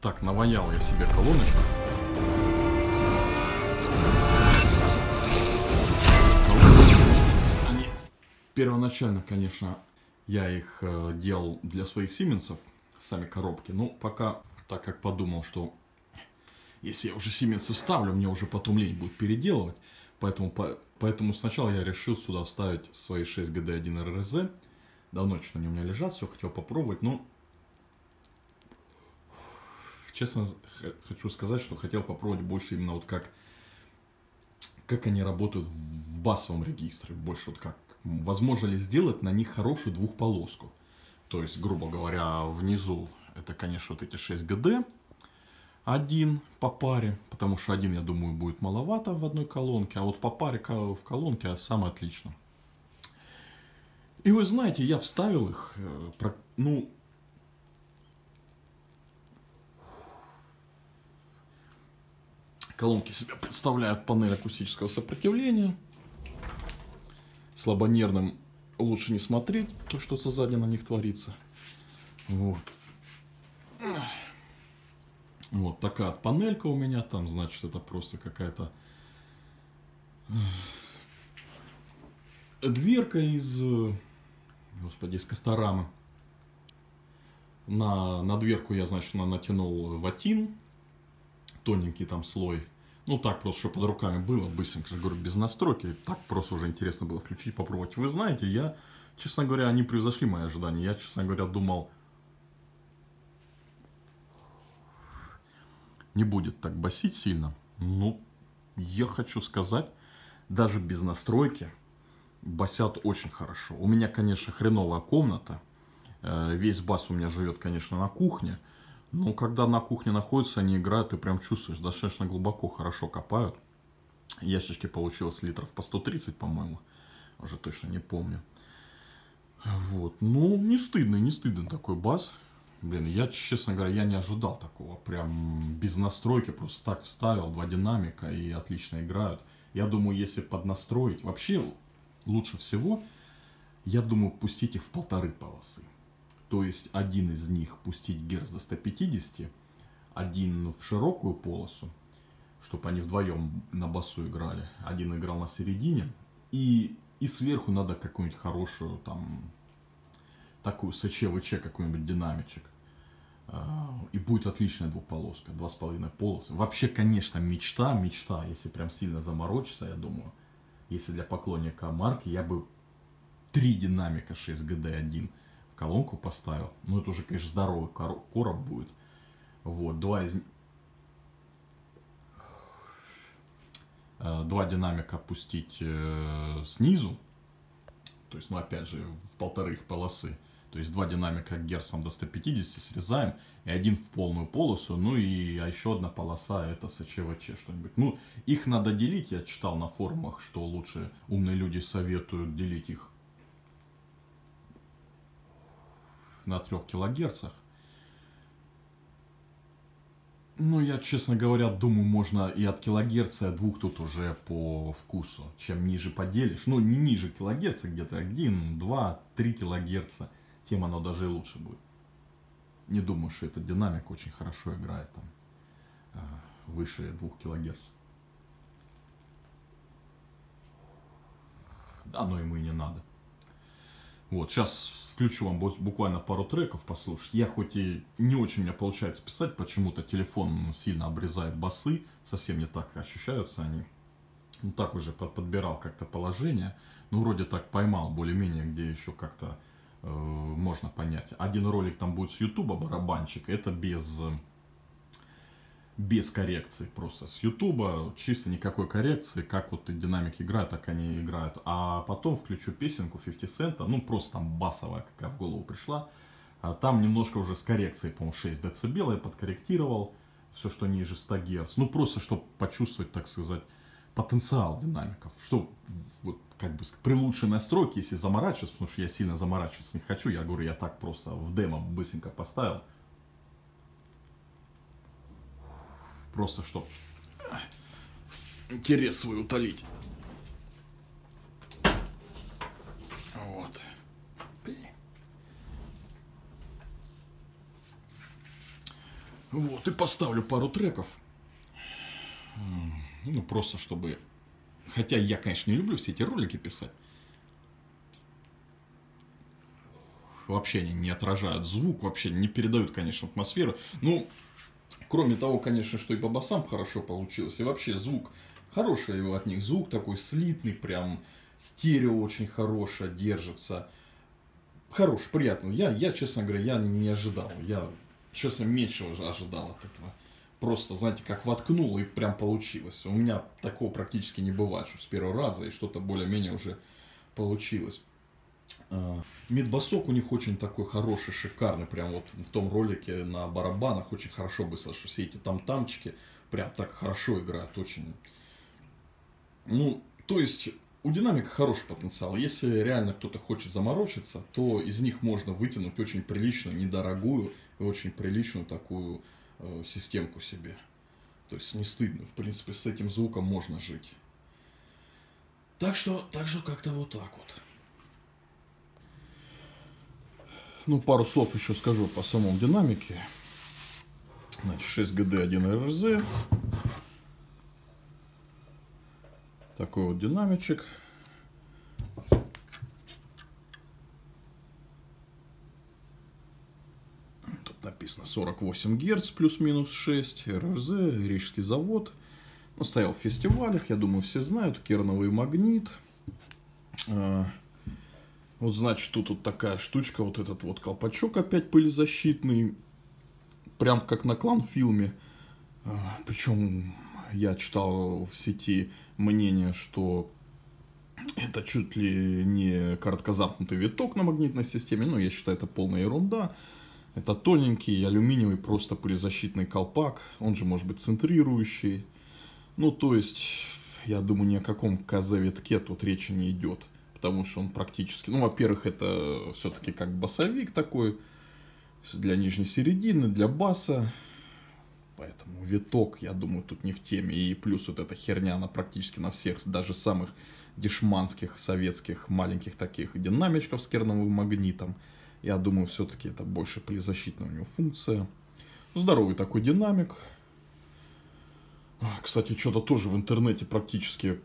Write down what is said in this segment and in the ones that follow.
Так, наваял я себе колоночку. Они первоначально, конечно, я их делал для своих сименсов, сами коробки. Но пока, так как подумал, что если я уже сименсы вставлю, мне уже потом лень будет переделывать. Поэтому сначала я решил сюда вставить свои 6GD1 RRZ. Давно что-то они у меня лежат, все хотел попробовать, но честно хочу сказать, что хотел попробовать больше именно вот как они работают в басовом регистре. Больше вот как, возможно ли сделать на них хорошую двухполоску. То есть, грубо говоря, внизу это, конечно, вот эти 6GD. Один по паре, потому что один, я думаю, будет маловато в одной колонке, а вот по паре в колонке самое отлично. И вы знаете, я вставил их, ну, колонки себя представляют панель акустического сопротивления. Слабонервным лучше не смотреть то, что сзади на них творится. Вот. Вот такая панелька у меня там, значит, это просто какая-то дверка из, господи, из Касторамы. На дверку я, значит, натянул ватин, тоненький там слой. Ну так просто, чтобы под руками было, быстренько, говорю, без настройки. Так просто уже интересно было включить, попробовать. Вы знаете, я, честно говоря, они превзошли мои ожидания. Я, честно говоря, думал, не будет так басить сильно. Ну, я хочу сказать, даже без настройки басят очень хорошо. У меня, конечно, хреновая комната. Весь бас у меня живет, конечно, на кухне. Но когда на кухне находятся, они играют, ты прям чувствуешь, достаточно глубоко, хорошо копают. Ящички получилось литров по 130, по-моему. Уже точно не помню. Вот. Ну, не стыдный такой бас. Блин, я, честно говоря, я не ожидал такого. Прям без настройки, просто так вставил, два динамика и отлично играют. Я думаю, если поднастроить, вообще лучше всего, я думаю, пустить их в 1,5 полосы. То есть один из них пустить герц до 150, один в широкую полосу, чтобы они вдвоем на басу играли. Один играл на середине. И сверху надо какую-нибудь хорошую, там, такую СЧ-ВЧ, какой-нибудь динамичек. И будет отличная двухполоска, 2,5 полосы. Вообще, конечно, мечта, если прям сильно заморочиться, я думаю. Если для поклонника марки, я бы 3 динамика 6GD1 в колонку поставил. Ну, это уже, конечно, здоровый короб будет. Вот, два динамика пустить снизу. То есть, ну, опять же, в 1,5 полосы. То есть, 2 динамика герцом до 150 срезаем. И один в полную полосу. Ну, и еще одна полоса, это СЧ-ВЧ что-нибудь. Ну, их надо делить. Я читал на форумах, что лучше умные люди советуют делить их на 3 килогерцах. Ну, я, честно говоря, думаю, можно и от килогерца, и от 2 тут уже по вкусу. Чем ниже поделишь, ну, не ниже килогерца, где-то 1, 2, 3 килогерца, тем оно даже и лучше будет. Не думаю, что этот динамик очень хорошо играет там выше 2 килогерц. Да, но ему и не надо. Вот, сейчас включу вам буквально пару треков послушать. Я хоть и не очень у меня получается писать, почему-то телефон сильно обрезает басы, совсем не так ощущаются они. Ну, так уже подбирал как-то положение, ну, вроде так поймал более-менее, где еще как-то можно понять. Один ролик там будет с Ютуба, барабанчик, это без коррекции, просто с Ютуба, чисто никакой коррекции, как вот динамики играют, так они играют. А потом включу песенку 50 Cent, ну просто там басовая, какая в голову пришла. А там немножко уже с коррекцией, по-моему, 6 дБ я подкорректировал, все, что ниже 100 Гц. Ну просто, чтобы почувствовать, так сказать, потенциал динамиков. Что вот как бы при лучшей настройке, если заморачиваться, потому что я сильно заморачиваться не хочу, я говорю, я так просто в демо быстренько поставил. Просто, чтобы интерес свой утолить. Вот. Вот. Вот и поставлю пару треков. Ну, просто чтобы... Хотя я, конечно, не люблю все эти ролики писать. Вообще они не отражают звук, вообще не передают, конечно, атмосферу. Ну, кроме того, конечно, что и по басам хорошо получилось. И вообще звук хороший его от них. Звук такой слитный, прям стерео очень хорошее держится. Хороший, приятный. Я, честно говоря, я не ожидал. Я, честно, меньше уже ожидал от этого. Просто, знаете, как воткнул и прям получилось. У меня такого практически не бывает, что с первого раза и что-то более-менее уже получилось. Мидбасок у них очень такой хороший, шикарный. Прям вот в том ролике на барабанах очень хорошо бы слышу. Все эти там-тамчики прям так хорошо играют. Очень. Ну, то есть у динамика хороший потенциал. Если реально кто-то хочет заморочиться, то из них можно вытянуть очень приличную, недорогую и очень приличную такую системку себе. То есть не стыдно. В принципе, с этим звуком можно жить. Так что как-то вот так вот. Ну, пару слов еще скажу по самому динамике. Значит, 6GD1RZ. Такой вот динамичек. Тут написано 48 Гц плюс-минус 6. РРЗ, Рижский завод. Ну, стоял в фестивалях, я думаю, все знают. Керновый магнит. Вот, значит, тут вот такая штучка, вот этот вот колпачок опять пылезащитный, прям как на клан-фильме. Причем я читал в сети мнение, что это чуть ли не короткозамкнутый виток на магнитной системе, но я считаю, это полная ерунда. Это тоненький алюминиевый просто пылезащитный колпак, он же может быть центрирующий. Ну, то есть, я думаю, ни о каком КЗ-витке тут речи не идет. Потому что он практически, ну, во-первых, это все-таки как басовик такой, для нижней середины, для баса. Поэтому виток, я думаю, тут не в теме. И плюс вот эта херня, она практически на всех, даже самых дешманских, советских, маленьких таких динамичков с керновым магнитом. Я думаю, все-таки это больше пылезащитная у него функция. Здоровый такой динамик. Кстати, что-то тоже в интернете практически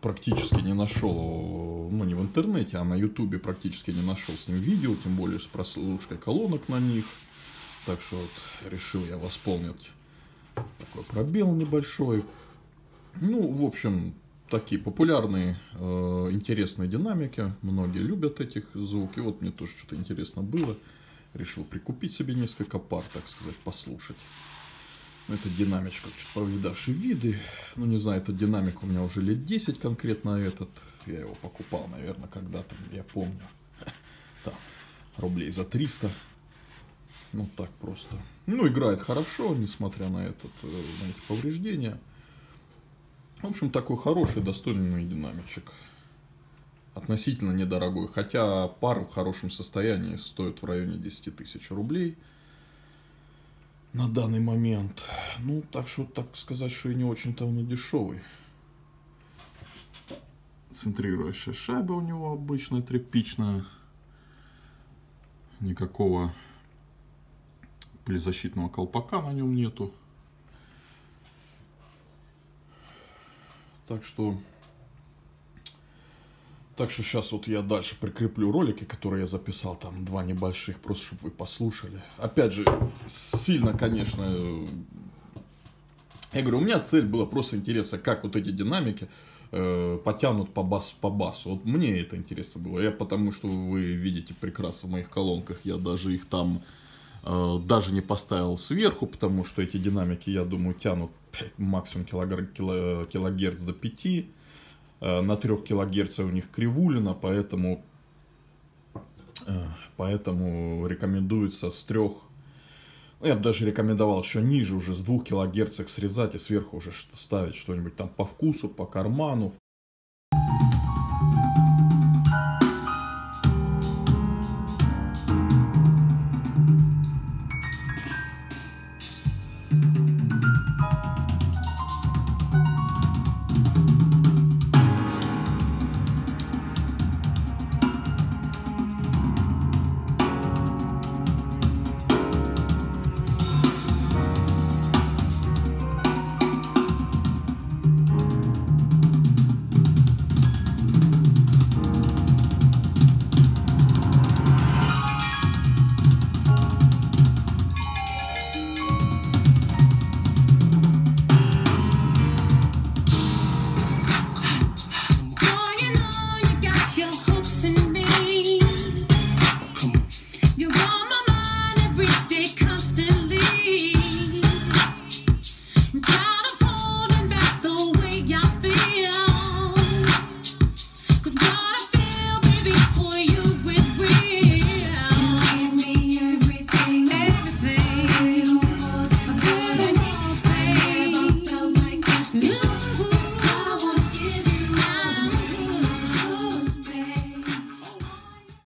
не нашел, ну не в интернете, а на ютубе практически не нашел с ним видео, тем более с прослушкой колонок на них. Так что вот решил я восполнить такой пробел небольшой. Ну, в общем, такие популярные, интересные динамики. Многие любят этих звуки. Вот мне тоже что-то интересно было. Решил прикупить себе несколько пар, так сказать, послушать. Это динамичка, чуть повидавший виды. Ну, не знаю, этот динамик у меня уже лет 10 конкретно этот. Я его покупал, наверное, когда-то, я помню. Там, рублей за 300. Ну, так просто. Ну, играет хорошо, несмотря на эти повреждения. В общем, такой хороший, достойный динамичек. Относительно недорогой. Хотя пара в хорошем состоянии стоит в районе 10 тысяч рублей. На данный момент. Ну, так что, так сказать, что и не очень-то он и дешевый. Центрирующая шайба у него обычная, тряпичная. Никакого пылезащитного колпака на нем нету. Так что сейчас вот я дальше прикреплю ролики, которые я записал, там 2 небольших, просто чтобы вы послушали. Опять же, сильно, конечно, я говорю, у меня цель была просто интересно, как вот эти динамики потянут по басу. Вот мне это интересно было. Я потому что вы видите прекрасно в моих колонках, я даже их там даже не поставил сверху, потому что эти динамики, я думаю, тянут максимум килогерц до 5. На 3 кГц у них кривулина, поэтому рекомендуется с 3. Я бы даже рекомендовал еще ниже, уже с 2 кГц срезать и сверху уже ставить что-нибудь там по вкусу, по карману,